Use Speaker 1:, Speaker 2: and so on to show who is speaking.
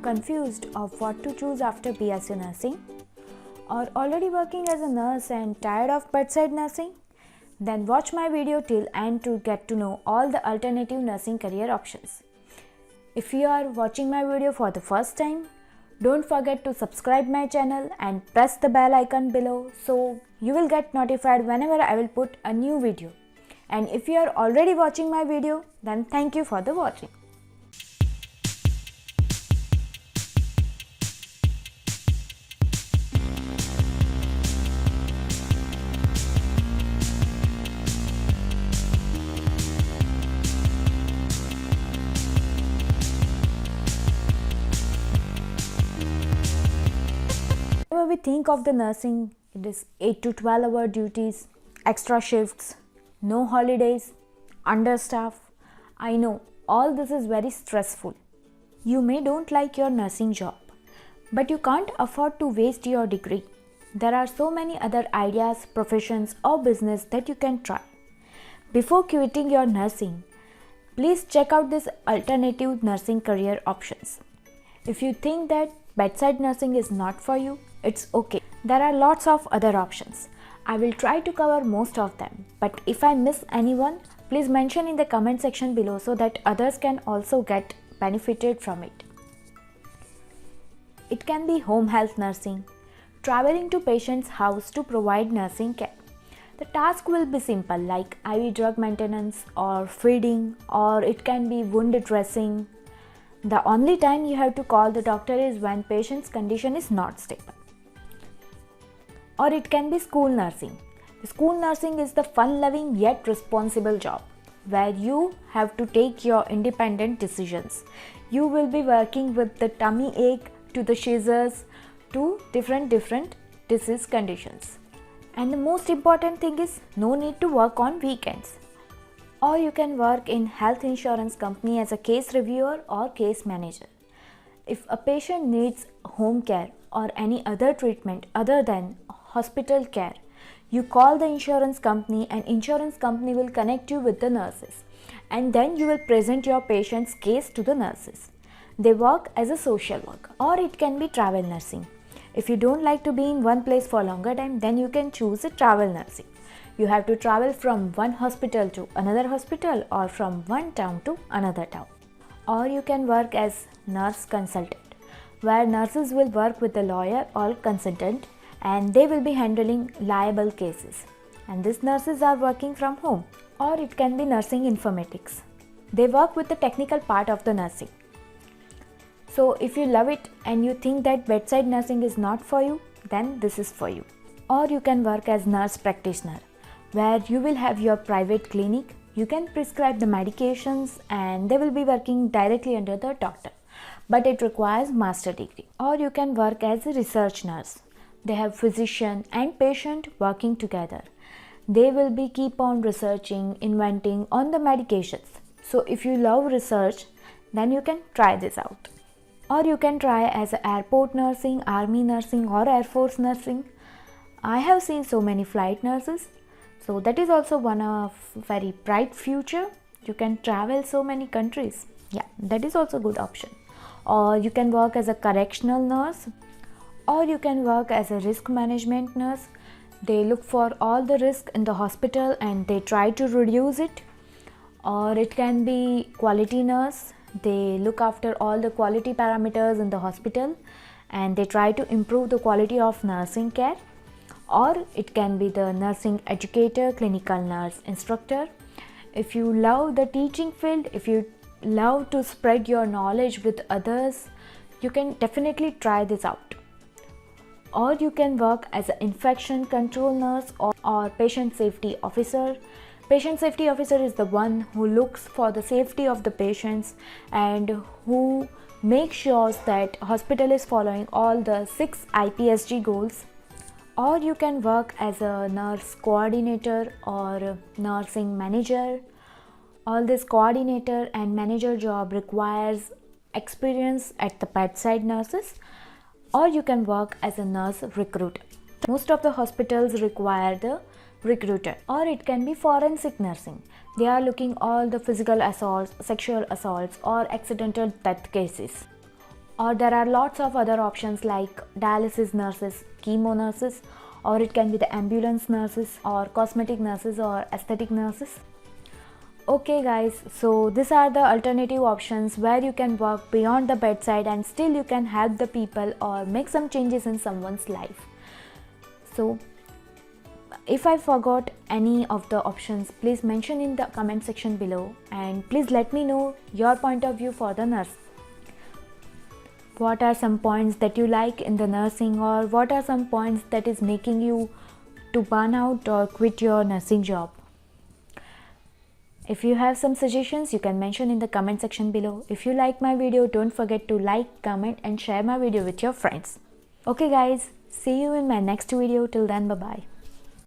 Speaker 1: Confused of what to choose after BSc nursing? Or already working as a nurse and tired of bedside nursing? Then watch my video till end to get to know all the alternative nursing career options. If you are watching my video for the first time, don't forget to subscribe my channel and press the bell icon below so you will get notified whenever I will put a new video. And if you are already watching my video, then thank you for the watching. Whenever we think of the nursing, it is 8 to 12 hour duties, extra shifts, no holidays, understaff. I know all this is very stressful. You may don't like your nursing job, but you can't afford to waste your degree. There are so many other ideas, professions or business that you can try. Before quitting your nursing, please check out these alternative nursing career options. If you think that bedside nursing is not for you, it's okay. There are lots of other options. I will try to cover most of them, but if I miss anyone, please mention in the comment section below so that others can also get benefited from it. It can be home health nursing, traveling to patient's house to provide nursing care. The task will be simple like IV drug maintenance or feeding, or it can be wound dressing. The only time you have to call the doctor is when patient's condition is not stable. Or it can be school nursing. The school nursing is the fun-loving yet responsible job where you have to take your independent decisions. You will be working with the tummy ache to the seizures to different disease conditions. And the most important thing is no need to work on weekends. Or you can work in health insurance company as a case reviewer or case manager. If a patient needs home care or any other treatment other than hospital care, you call the insurance company and insurance company will connect you with the nurses, and then you will present your patient's case to the nurses. They work as a social worker. Or it can be travel nursing. If you don't like to be in one place for longer time, then you can choose a travel nursing. You have to travel from one hospital to another hospital or from one town to another town. Or you can work as nurse consultant, where nurses will work with the lawyer or consultant and they will be handling liable cases. And these nurses are working from home. Or it can be nursing informatics. They work with the technical part of the nursing. So if you love it and you think that bedside nursing is not for you, then this is for you. Or you can work as nurse practitioner, where you will have your private clinic. You can prescribe the medications and they will be working directly under the doctor, but it requires master degree. Or you can work as a research nurse. They have physician and patient working together. They will be keep on researching, inventing on the medications. So if you love research, then you can try this out. Or you can try as a airport nursing, army nursing or air force nursing. I have seen so many flight nurses. So that is also one of very bright future. You can travel so many countries. Yeah, that is also a good option. Or you can work as a correctional nurse. Or you can work as a risk management nurse. They look for all the risk in the hospital and they try to reduce it. Or it can be quality nurse. They look after all the quality parameters in the hospital and they try to improve the quality of nursing care. Or it can be the nursing educator, clinical nurse instructor. If you love the teaching field, if you love to spread your knowledge with others, you can definitely try this out. Or you can work as an infection control nurse or patient safety officer. Patient safety officer is the one who looks for the safety of the patients and who makes sure that hospital is following all the 6 IPSG goals. Or you can work as a nurse coordinator or nursing manager. All this coordinator and manager job requires experience at the bedside nurses. Or you can work as a nurse recruiter. Most of the hospitals require the recruiter. Or it can be forensic nursing. They are looking all the physical assaults, sexual assaults or accidental death cases. Or there are lots of other options like dialysis nurses, chemo nurses, or it can be the ambulance nurses or cosmetic nurses or aesthetic nurses. Okay guys, so these are the alternative options where you can work beyond the bedside and still you can help the people or make some changes in someone's life. So if I forgot any of the options, please mention in the comment section below, and please let me know your point of view for the nurse. What are some points that you like in the nursing, or what are some points that is making you to burn out or quit your nursing job? If you have some suggestions, you can mention in the comment section below. If you like my video, don't forget to like, comment and share my video with your friends. Okay guys, see you in my next video. Till then, bye bye.